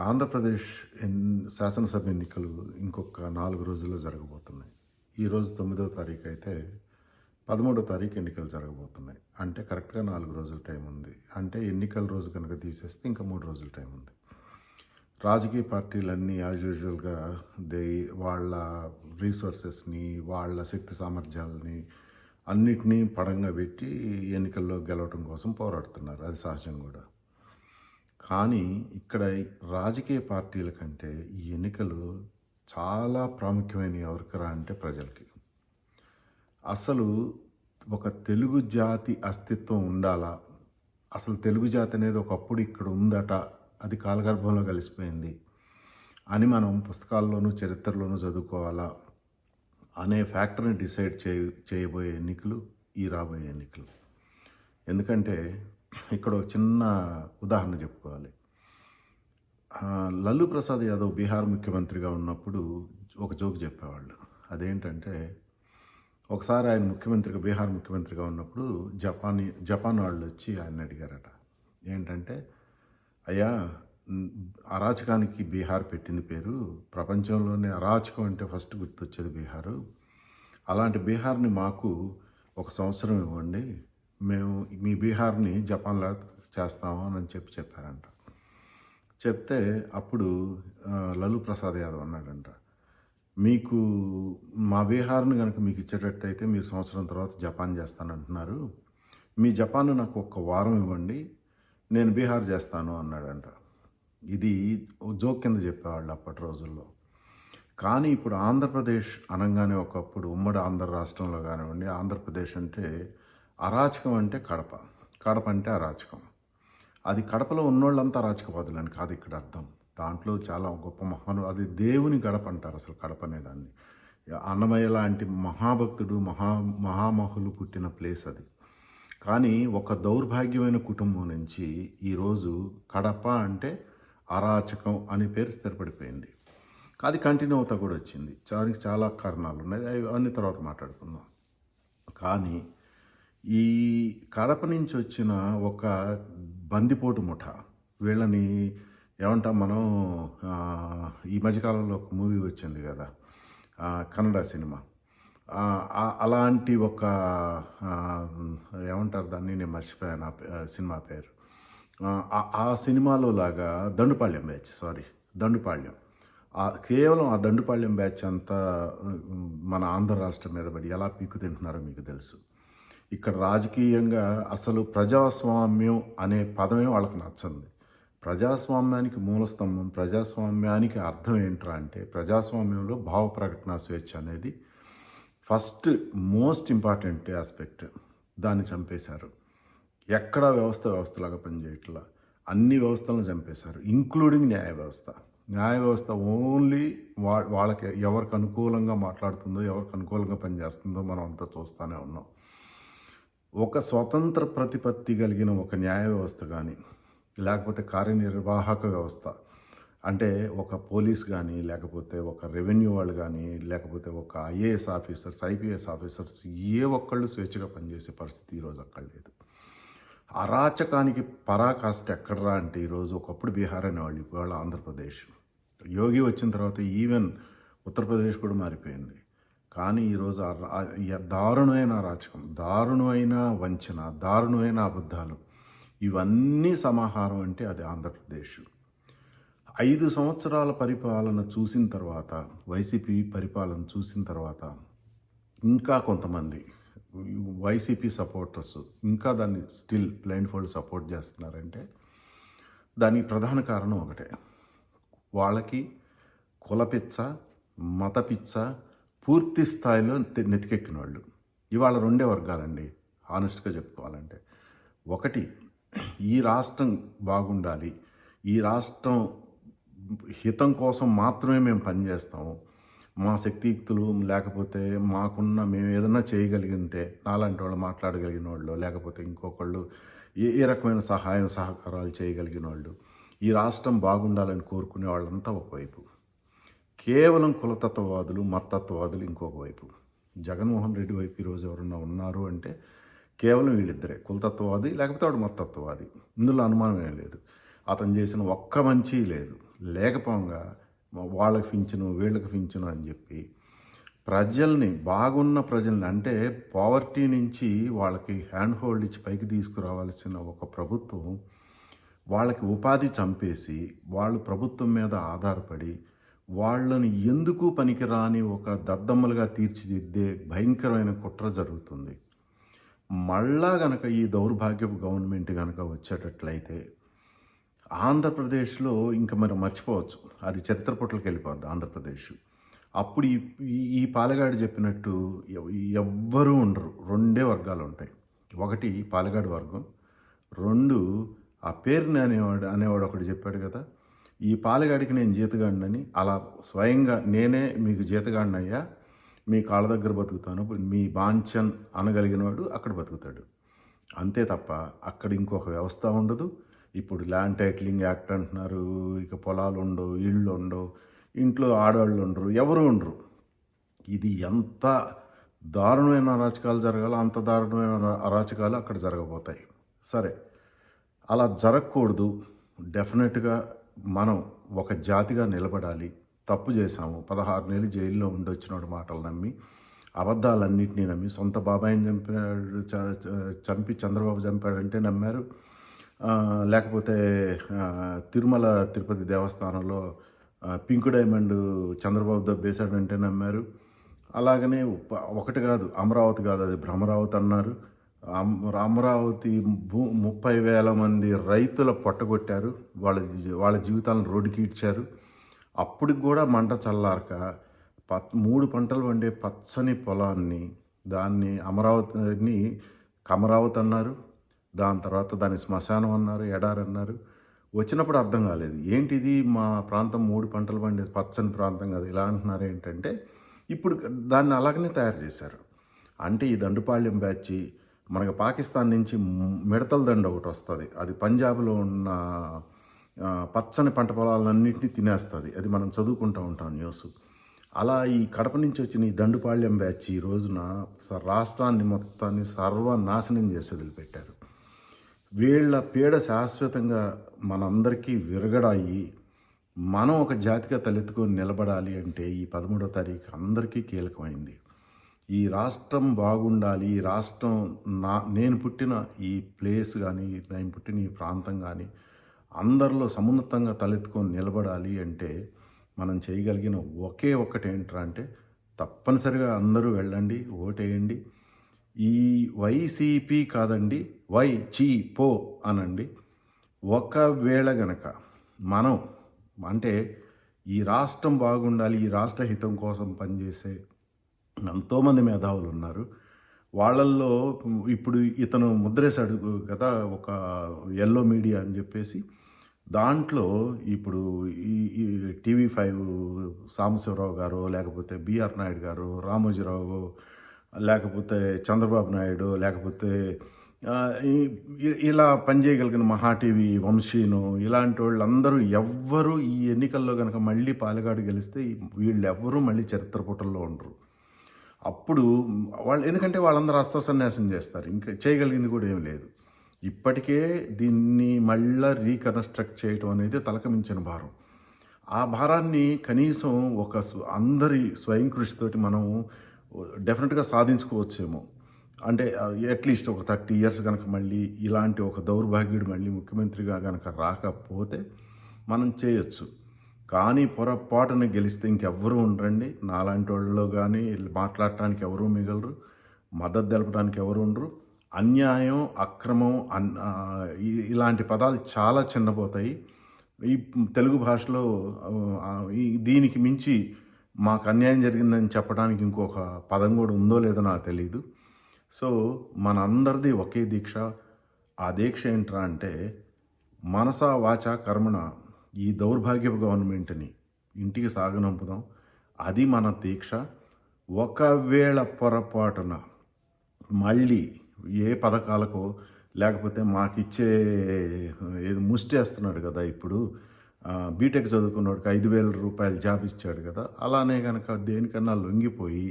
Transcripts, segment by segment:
ఆంధ్రప్రదేశ్ శాసనసభ ఎన్నికలు ఇంకొక 4 రోజుల్లో జరగబోతున్నాయి. ఈరోజు 9వ తారీఖు అయితే 13వ తారీఖు ఎన్నికలు జరగబోతున్నాయి. అంటే కరెక్ట్‌గా 4 రోజుల టైం ఉంది. అంటే ఎన్నికల రోజు కనుక తీసేస్తే ఇంకా 3 రోజుల టైం ఉంది. రాజకీయ పార్టీలన్నీ యాజ్ యూజువల్‌గా వాళ్ళ రిసోర్సెస్‌ని, వాళ్ళ శక్తి సామర్థ్యాలని అన్నిటినీ పడంగా పెట్టి ఎన్నికల్లో గెలవడం కోసం పోరాడుతున్నారు. అది సహజం కూడా. కానీ ఇక్కడ రాజకీయ పార్టీల కంటే ఈ ఎన్నికలు చాలా ప్రాముఖ్యమైనవి ఎవరికరా అంటే ప్రజలకి. అసలు ఒక తెలుగు జాతి అస్తిత్వం ఉండాలా? అసలు తెలుగు జాతి అనేది ఒకప్పుడు ఇక్కడ ఉందట, అది కాలగర్భంలో కలిసిపోయింది అని మనం పుస్తకాల్లోనూ చరిత్రలోనూ చదువుకోవాలా అనే ఫ్యాక్టర్ని డిసైడ్ చేయబోయే ఎన్నికలు ఈ రాబోయే ఎన్నికలు. ఎందుకంటే ఇక్కడ ఒక చిన్న ఉదాహరణ చెప్పుకోవాలి. లల్లూ ప్రసాద్ యాదవ్ బీహార్ ముఖ్యమంత్రిగా ఉన్నప్పుడు ఒక జోక్ చెప్పేవాళ్ళు. అదేంటంటే, ఒకసారి ఆయన బీహార్ ముఖ్యమంత్రిగా ఉన్నప్పుడు జపాన్ వాళ్ళు వచ్చి ఆయన అడిగారట. ఏంటంటే, అయ్యా, అరాచకానికి బీహార్ పెట్టింది పేరు, ప్రపంచంలోనే అరాచకం అంటే ఫస్ట్ గుర్తొచ్చేది బీహారు. అలాంటి బీహార్ని మాకు 1 సంవత్సరం ఇవ్వండి, మేము మీ బీహార్ని జపాన్లా చేస్తాము అని చెప్పారంట. చెప్తే అప్పుడు లల్లూ ప్రసాద్ యాదవ్ అన్నాడంట, మీకు మా బీహార్ని కనుక మీకు ఇచ్చేటట్టయితే మీరు సంవత్సరం తర్వాత జపాన్ చేస్తానంటున్నారు, మీ జపాన్ నాకు 1 వారం ఇవ్వండి, నేను బీహార్ చేస్తాను అన్నాడంట. ఇది జోక్ కింద చెప్పేవాళ్ళు అప్పటి రోజుల్లో. కానీ ఇప్పుడు ఆంధ్రప్రదేశ్ అనగానే ఒకప్పుడు ఉమ్మడి ఆంధ్ర రాష్ట్రంలో కానివ్వండి, ఆంధ్రప్రదేశ్ అంటే అరాచకం అంటే కడప అంటే అరాచకం. అది కడపలో ఉన్నోళ్ళంతా అరాచకవాదులని కాదు ఇక్కడ అర్థం. దాంట్లో చాలా గొప్ప అది దేవుని గడప అంటారు అసలు కడప అనేదాన్ని. అన్నమయ్య లాంటి మహాభక్తుడు మహామహులు పుట్టిన ప్లేస్ అది. కానీ ఒక దౌర్భాగ్యమైన కుటుంబం నుంచి ఈరోజు కడప అంటే అరాచకం అనే పేరు స్థిరపడిపోయింది. అది కంటిన్యూ అవుతా కూడా వచ్చింది. దానికి చాలా కారణాలు ఉన్నాయి, అన్ని తర్వాత మాట్లాడుకుందాం. కానీ ఈ కడప నుంచి వచ్చిన ఒక బందిపోటు ముఠ, వీళ్ళని ఏమంటాం మనం, ఈ మధ్యకాలంలో ఒక మూవీ వచ్చింది కదా, కన్నడ సినిమా, అలాంటి ఒక ఏమంటారు దాన్ని, నేను మర్చిపోయాను సినిమా పేరు. ఆ సినిమాలో లాగా దండుపాళ్యం కేవలం ఆ దండుపాళ్యం బ్యాచ్ అంతా మన ఆంధ్ర రాష్ట్రం మీద పడి ఎలా పీకు తింటున్నారో మీకు తెలుసు. ఇక్కడ రాజకీయంగా అసలు ప్రజాస్వామ్యం అనే పదమే వాళ్ళకి నచ్చంది. ప్రజాస్వామ్యానికి మూలస్తంభం, ప్రజాస్వామ్యానికి అర్థం ఏంట్రా అంటే, ప్రజాస్వామ్యంలో భావ ప్రకటన స్వేచ్ఛ అనేది ఫస్ట్ మోస్ట్ ఇంపార్టెంట్ ఆస్పెక్ట్. దాన్ని చంపేశారు. ఎక్కడా వ్యవస్థలాగా పనిచేయట్లా, అన్ని వ్యవస్థలను చంపేశారు, ఇంక్లూడింగ్ న్యాయ వ్యవస్థ ఓన్లీ వాళ్ళకి ఎవరికి అనుకూలంగా మాట్లాడుతుందో, ఎవరికి అనుకూలంగా పనిచేస్తుందో మనం అంతా చూస్తూనే ఉన్నాం. ఒక స్వతంత్ర ప్రతిపత్తి కలిగిన ఒక న్యాయ వ్యవస్థ కానీ, లేకపోతే కార్యనిర్వాహక వ్యవస్థ అంటే ఒక పోలీస్ కానీ, లేకపోతే ఒక రెవెన్యూ వాళ్ళు కానీ, లేకపోతే ఒక ఐఏఎస్ ఆఫీసర్స్, ఐపీఎస్ ఆఫీసర్స్, ఏ ఒక్కళ్ళు స్వేచ్ఛగా పనిచేసే పరిస్థితి ఈరోజు అక్కడ లేదు. అరాచకానికి పరాకాష్ట ఎక్కడరా అంటే ఈరోజు ఒకప్పుడు బీహార్ అనేవాళ్ళు, ఇవాళ ఆంధ్రప్రదేశ్. యోగి వచ్చిన తర్వాత ఈవెన్ ఉత్తరప్రదేశ్ కూడా మారిపోయింది. కానీ ఈరోజు దారుణమైన అరాచకం, దారుణమైన వంచన, దారుణమైన అబద్ధాలు, ఇవన్నీ సమాహారం అంటే అది ఆంధ్రప్రదేశ్. 5 సంవత్సరాల పరిపాలన చూసిన తర్వాత, వైసీపీ పరిపాలన చూసిన తర్వాత, ఇంకా కొంతమంది వైసీపీ సపోర్టర్స్ ఇంకా దాన్ని స్టిల్ బ్లైండ్ ఫోల్డ్ సపోర్ట్ చేస్తున్నారంటే దానికి ప్రధాన కారణం ఒకటే, వాళ్ళకి కులపిచ్చ, మతపిచ్చ పూర్తి స్థాయిలో నెతికెక్కిన వాళ్ళు. ఇవాళ 2 వర్గాలండి హానెస్ట్గా చెప్పుకోవాలంటే. ఒకటి, ఈ రాష్ట్రం బాగుండాలి, ఈ రాష్ట్రం హితం కోసం మాత్రమే మేము పనిచేస్తాము, మా శక్తియుక్తులు లేకపోతే మేము ఏదైనా చేయగలిగితే, నాలాంటి వాళ్ళు మాట్లాడగలిగిన వాళ్ళు, లేకపోతే ఇంకొకళ్ళు ఏ రకమైన సహకారాలు చేయగలిగిన వాళ్ళు, ఈ రాష్ట్రం బాగుండాలని కోరుకునే వాళ్ళంతా ఒకవైపు, కేవలం కులతత్వవాదులు, మతత్వవాదులు ఇంకొక వైపు. జగన్మోహన్ రెడ్డి వైపు ఈరోజు ఎవరన్నా ఉన్నారు అంటే కేవలం వీళ్ళిద్దరే, కులతత్వవాది లేకపోతే వాడు మతత్వవాది. ఇందులో అనుమానం ఏం లేదు. అతను చేసిన ఒక్క మంచి లేదు. లేకపోగా వాళ్ళకి పింఛను వీళ్ళకి పింఛను అని చెప్పి ప్రజల్ని బాగున్న ప్రజల్ని అంటే పావర్టీ నుంచి వాళ్ళకి హ్యాండ్ హోల్డ్ ఇచ్చి పైకి తీసుకురావాల్సిన ఒక ప్రభుత్వం వాళ్ళకి ఉపాధి చంపేసి వాళ్ళు ప్రభుత్వం మీద ఆధారపడి వాళ్ళని ఎందుకు పనికిరాని ఒక దద్దమ్మలుగా తీర్చిదిద్దే భయంకరమైన కుట్ర జరుగుతుంది. మళ్ళా గనక ఈ దౌర్భాగ్యపు గవర్నమెంట్ గనక వచ్చేటట్లయితే ఆంధ్రప్రదేశ్లో ఇంకా మరి మర్చిపోవచ్చు, అది చరిత్ర పుటలకు వెళ్ళిపోద్ది ఆంధ్రప్రదేశ్. అప్పుడు ఈ పాలెగాడు చెప్పినట్టు ఎవ్వరూ ఉండరు. రెండే వర్గాలు ఉంటాయి. ఒకటి పాలెగాడు వర్గం, రెండు ఆ పేరుని అనేవాడు ఒకటి చెప్పాడు కదా, ఈ పాలెగాడికి నేను జీతగాడినని. అలా స్వయంగా నేనే మీకు జీతగాడినయ్యా, మీ కాళ్ళ దగ్గర బతుకుతాను, మీ బాంఛన్ అనగలిగినవాడు అక్కడ బతుకుతాడు. అంతే తప్ప అక్కడ ఇంకొక వ్యవస్థ ఉండదు. ఇప్పుడు ల్యాండ్ టైటిలింగ్ యాక్ట్ అంటున్నారు, ఇక పొలాలు ఉండవు, ఇళ్ళు ఉండవు, ఇంట్లో ఆడవాళ్ళు ఉండరు, ఎవరు ఉండరు. ఇది ఎంత దారుణమైన అరాచకాలు జరగాలో అంత దారుణమైన అరాచకాలు అక్కడ జరగబోతాయి. సరే, అలా జరగకూడదు. డెఫినెట్గా మనం ఒక జాతిగా నిలబడాలి. తప్పు చేశాము, 16 నెలలు జైల్లో ఉండొచ్చినోడు మాటలు నమ్మి, అబద్ధాలన్నింటినీ నమ్మి, సొంత బాబాయిని చంపి చంద్రబాబు చంపాడంటే నమ్మారు. లేకపోతే తిరుమల తిరుపతి దేవస్థానంలో పింక్ డైమండ్ చంద్రబాబు దబ్బేశాడంటే నమ్మారు. అలాగనే ఒకటి కాదు, అమరావతి కాదు, అది భ్రమరావతి అన్నారు. అమరావతి 30,000 మంది రైతుల పొట్టగొట్టారు, వాళ్ళ జీవితాలను రోడ్డుకి ఇచ్చారు. అప్పటికి కూడా మంట చల్లారక 3 పంటలు పండే పచ్చని పొలాన్ని, దాన్ని అమరావతిని కమరావతి అన్నారు. దాని తర్వాత దాన్ని శ్మశానం అన్నారు, ఎడారి అన్నారు. వచ్చినప్పుడు అర్థం కాలేదు, ఏంటిది మా ప్రాంతం 3 పంటలు పండే పచ్చని ప్రాంతం కదా ఇలా అంటున్నారు ఏంటంటే, ఇప్పుడు దాన్ని అలాగనే తయారు చేశారు. అంటే ఈ దండుపాళ్యం బ్యాచ్ మనకు పాకిస్తాన్ నుంచి మిడతల దండ ఒకటి వస్తుంది, అది పంజాబ్లో ఉన్న పచ్చని పంట పొలాలన్నింటినీ తినేస్తుంది. అది మనం చదువుకుంటూ ఉంటాం న్యూస్. అలా ఈ కడప నుంచి వచ్చిన ఈ దండుపాళ్యం బ్యాచ్ ఈ రోజున రాష్ట్రాన్ని మొత్తాన్ని సర్వనాశనం చేసి వదిలిపెట్టారు. వీళ్ళ పీడ శాశ్వతంగా మనందరికీ విరగడాయి. మనం ఒక జాతిగా తలెత్తుకొని నిలబడాలి అంటే ఈ 13వ తారీఖు అందరికీ కీలకమైంది. ఈ రాష్ట్రం బాగుండాలి, ఈ రాష్ట్రం నేను పుట్టిన ఈ ప్లేస్ కానీ, నేను పుట్టిన ఈ ప్రాంతం కానీ అందరిలో సమున్నతంగా తలెత్తుకొని నిలబడాలి అంటే మనం చేయగలిగిన ఒకే ఒక్కటి ఏంట్రా అంటే, తప్పనిసరిగా అందరూ వెళ్ళండి, ఓటేయండి. ఈ వైసీపీ కాదండి, పో అనండి. ఒకవేళ గనక మనం అంటే ఈ రాష్ట్రం బాగుండాలి, ఈ రాష్ట్ర హితం కోసం పనిచేసే ఎంతోమంది మేధావులు ఉన్నారు. వాళ్ళల్లో ఇప్పుడు ఇతను ముద్రేశాడు కదా ఒక ఎల్లో మీడియా అని చెప్పేసి, దాంట్లో ఇప్పుడు ఈ TV5 సాంబశివరావు గారు, లేకపోతే బిఆర్ నాయుడు గారు, రామోజీరావు, లేకపోతే చంద్రబాబు నాయుడు, లేకపోతే ఇలా పనిచేయగలిగిన మహా టీవీ వంశీను, ఇలాంటి వాళ్ళందరూ ఎవ్వరూ ఈ ఎన్నికల్లో కనుక మళ్ళీ పాలెగాడు గెలిస్తే వీళ్ళెవ్వరూ మళ్ళీ చరిత్ర పుటల్లో ఉండరు. అప్పుడు వాళ్ళు, ఎందుకంటే వాళ్ళందరూ అస్త్రసన్యాసం చేస్తారు, ఇంకా చేయగలిగింది కూడా ఏం లేదు. ఇప్పటికే దీన్ని మళ్ళీ రీకన్స్ట్రక్ట్ చేయటం అనేది తలకమించిన భారం. ఆ భారాన్ని కనీసం అందరి స్వయం కృషితోటి మనం డెఫినెట్గా సాధించుకోవచ్చేమో. అంటే అట్లీస్ట్ ఒక 30 years కనుక మళ్ళీ ఇలాంటి ఒక దౌర్భాగ్యుడు మళ్ళీ ముఖ్యమంత్రిగా కనుక రాకపోతే మనం చేయొచ్చు. కానీ పొరపాటున గెలిస్తే ఇంకెవ్వరూ ఉండరండి. నాలాంటి వాళ్ళు కానీ మాట్లాడటానికి ఎవరూ మిగలరు, మద్దతు తెలపడానికి ఎవరు ఉండరు. అన్యాయం, అక్రమం, ఇలాంటి పదాలు చాలా చిన్నపోతాయి. ఈ తెలుగు భాషలో దీనికి మించి మాకు అన్యాయం జరిగిందని చెప్పడానికి ఇంకొక పదం కూడా ఉందో లేదో నాకు తెలియదు. సో మనందరిది ఒకే దీక్ష. ఆ దీక్ష ఏంట్రా అంటే, మనసా వాచ కర్మణ ఈ దౌర్భాగ్యపు గవర్నమెంట్ని ఇంటికి సాగనంపుదాం. అది మన దీక్ష. ఒకవేళ పొరపాటున మళ్ళీ ఏ పథకాలకో, లేకపోతే మాకిచ్చే ఏది ముష్టేస్తున్నాడు కదా ఇప్పుడు, బీటెక్ చదువుకున్నవాడికి 5,000 రూపాయలు జాబ్ ఇచ్చాడు కదా, అలానే కనుక దేనికన్నా లొంగిపోయి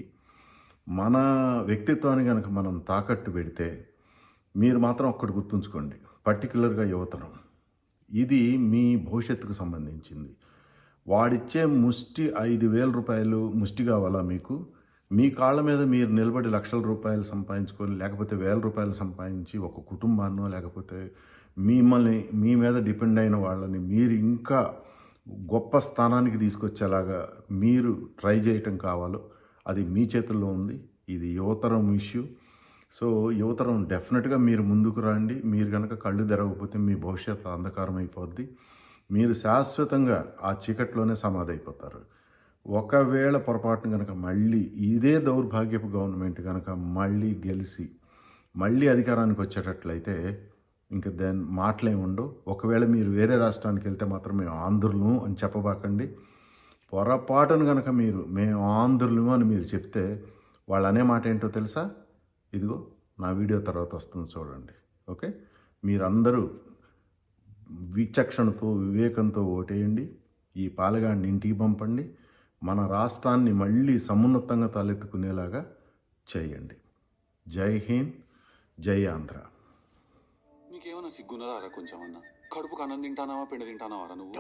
మన వ్యక్తిత్వాన్ని కనుక మనం తాకట్టు పెడితే, మీరు మాత్రం ఒక్కటి గుర్తుంచుకోండి, పర్టికులర్గా యువతరం, ఇది మీ భవిష్యత్తుకు సంబంధించింది. వాడిచ్చే ముష్టి 5,000 రూపాయలు ముష్టి కావాలా మీకు? మీ కాళ్ళ మీద మీరు నిలబడి లక్షల రూపాయలు సంపాదించుకొని, లేకపోతే వేల రూపాయలు సంపాదించి ఒక కుటుంబాన్నో, లేకపోతే మిమ్మల్ని మీ మీద డిపెండ్ అయిన వాళ్ళని మీరు ఇంకా గొప్ప స్థానానికి తీసుకొచ్చేలాగా మీరు ట్రై చేయటం కావాలో అది మీ చేతుల్లో ఉంది. ఇది యువతరం ఇష్యూ. సో యువతరం డెఫినెట్గా మీరు ముందుకు రండి. మీరు కనుక కళ్ళు తెరవకపోతే మీ భవిష్యత్తు అంధకారం అయిపోద్ది. మీరు శాశ్వతంగా ఆ చీకట్లోనే సమాధి అయిపోతారు. ఒకవేళ పొరపాటున కనుక మళ్ళీ ఇదే దౌర్భాగ్యపు గవర్నమెంట్ కనుక మళ్ళీ గెలిచి మళ్ళీ అధికారానికి వచ్చేటట్లయితే ఇంక దాని మాటలే ఉండవు. ఒకవేళ మీరు వేరే రాష్ట్రానికి వెళ్తే మాత్రం మేము ఆంధ్రులు అని చెప్పబాకండి. పొరపాటును కనుక మేము ఆంధ్రులు అని మీరు చెప్తే వాళ్ళు అనే మాట ఏంటో తెలుసా? ఇదిగో నా వీడియో తర్వాత వస్తుంది చూడండి. ఓకే, మీరందరూ విచక్షణతో వివేకంతో ఓటేయండి. ఈ పాలగాడిని ఇంటికి పంపండి. మన రాష్ట్రాన్ని మళ్ళీ సమున్నతంగా తలెత్తుకునేలాగా చేయండి. జై హింద్, జై ఆంధ్ర. నీకేమన్నా సిగ్గున్నదారా కొంచెమన్నా? కడుపుకు అన్నం తింటానావా, పిండి తింటానావారా నువ్వు?